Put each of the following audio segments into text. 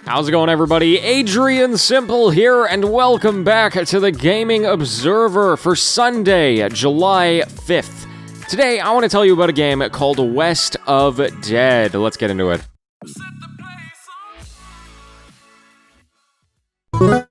How's it going, everybody? Adrian Simple here, and welcome back to the Gaming Observer for Sunday, July 5th. Today, I want to tell you about a game called West of Dead. Let's get into it.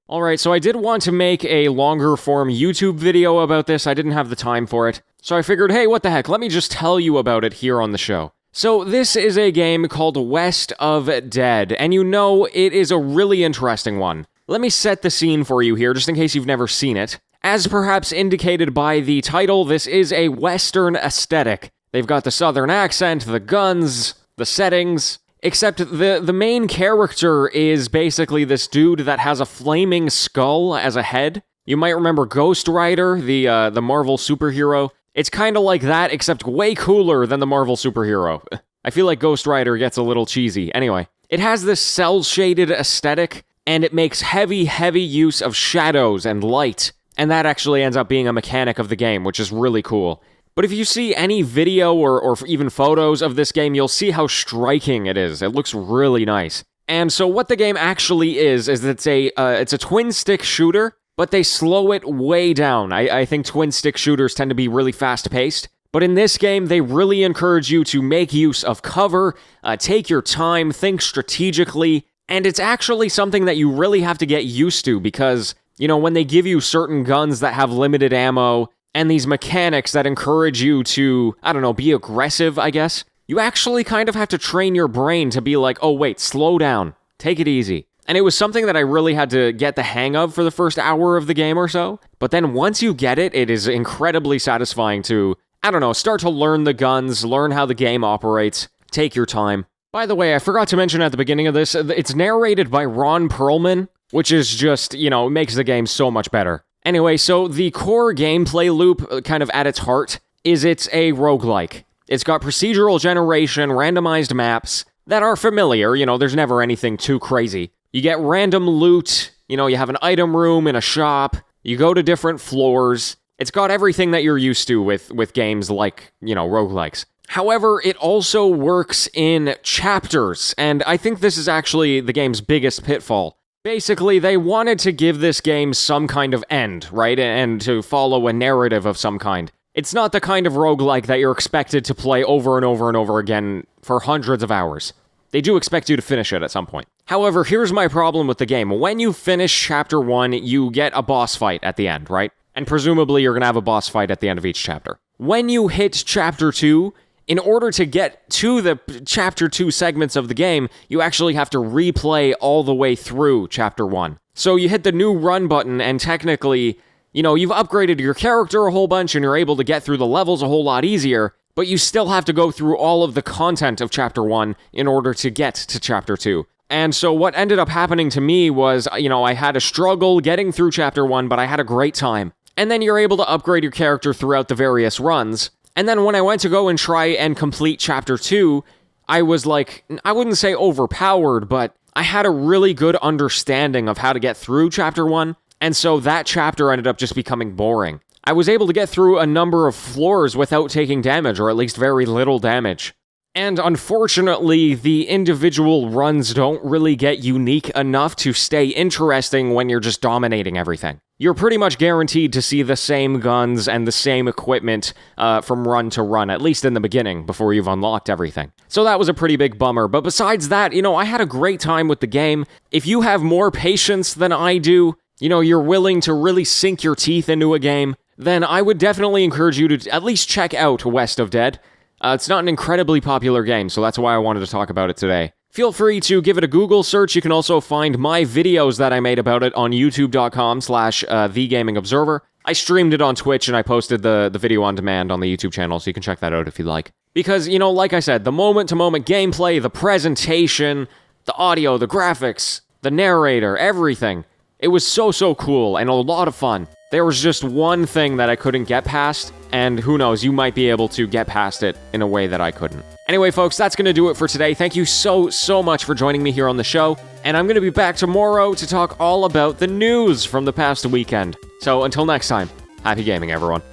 Alright, so I did want to make a longer form YouTube video about this. I didn't have the time for it. So I figured, hey, what the heck, let me just tell you about it here on the show. So this is a game called West of Dead, and you know it is a really interesting one. Let me set the scene for you here, just in case you've never seen it. As perhaps indicated by the title, this is a Western aesthetic. They've got the Southern accent, the guns, the settings, except the main character is basically this dude that has a flaming skull as a head. You might remember Ghost Rider, the Marvel superhero. It's kind of like that, except way cooler than the Marvel superhero. I feel like Ghost Rider gets a little cheesy. Anyway, it has this cel-shaded aesthetic, and it makes heavy use of shadows and light. And that actually ends up being a mechanic of the game, which is really cool. But if you see any video or even photos of this game, you'll see how striking it is. It looks really nice. And so what the game actually is it's a twin-stick shooter, but they slow it way down. I think twin-stick shooters tend to be really fast-paced. But in this game, they really encourage you to make use of cover, take your time, think strategically, and it's actually something that you really have to get used to because, you know, when they give you certain guns that have limited ammo, and these mechanics that encourage you to, I don't know, be aggressive, I guess, you actually kind of have to train your brain to be like, oh wait, slow down, take it easy. And it was something that I really had to get the hang of for the first hour of the game or so. But then once you get it, it is incredibly satisfying to, I don't know, start to learn the guns, learn how the game operates, take your time. By the way, I forgot to mention at the beginning of this, it's narrated by Ron Perlman, which is just, you know, makes the game so much better. Anyway, so the core gameplay loop, kind of at its heart, is it's a roguelike. It's got procedural generation, randomized maps that are familiar, you know, there's never anything too crazy. You get random loot, you know, you have an item room in a shop, you go to different floors. It's got everything that you're used to with games like, you know, roguelikes. However, it also works in chapters, and I think this is actually the game's biggest pitfall. Basically, they wanted to give this game some kind of end, right? And to follow a narrative of some kind. It's not the kind of roguelike that you're expected to play over and over and over again for hundreds of hours. They do expect you to finish it at some point. However, here's my problem with the game. When you finish Chapter 1, you get a boss fight at the end, right? And presumably you're going to have a boss fight at the end of each chapter. When you hit Chapter 2, in order to get to the Chapter 2 segments of the game, you actually have to replay all the way through Chapter 1. So you hit the new run button, and technically, you know, you've upgraded your character a whole bunch, and you're able to get through the levels a whole lot easier, but you still have to go through all of the content of Chapter 1 in order to get to Chapter 2. And so what ended up happening to me was, you know, I had a struggle getting through Chapter 1, but I had a great time. And then you're able to upgrade your character throughout the various runs. And then when I went to go and try and complete Chapter 2, I was like, I wouldn't say overpowered, but I had a really good understanding of how to get through Chapter 1, and so that chapter ended up just becoming boring. I was able to get through a number of floors without taking damage, or at least very little damage. And unfortunately, the individual runs don't really get unique enough to stay interesting when you're just dominating everything. You're pretty much guaranteed to see the same guns and the same equipment from run to run, at least in the beginning, before you've unlocked everything. So that was a pretty big bummer, but besides that, you know, I had a great time with the game. If you have more patience than I do, you know, you're willing to really sink your teeth into a game, then I would definitely encourage you to at least check out West of Dead. It's not an incredibly popular game, so that's why I wanted to talk about it today. Feel free to give it a Google search. You can also find my videos that I made about it on youtube.com/thegamingobserver. I streamed it on Twitch, and I posted the video on demand on the YouTube channel, so you can check that out if you like. Because, you know, like I said, the moment-to-moment gameplay, the presentation, the audio, the graphics, the narrator, everything. It was so cool and a lot of fun. There was just one thing that I couldn't get past, and who knows, you might be able to get past it in a way that I couldn't. Anyway, folks, that's going to do it for today. Thank you so much for joining me here on the show, and I'm going to be back tomorrow to talk all about the news from the past weekend. So until next time, happy gaming, everyone.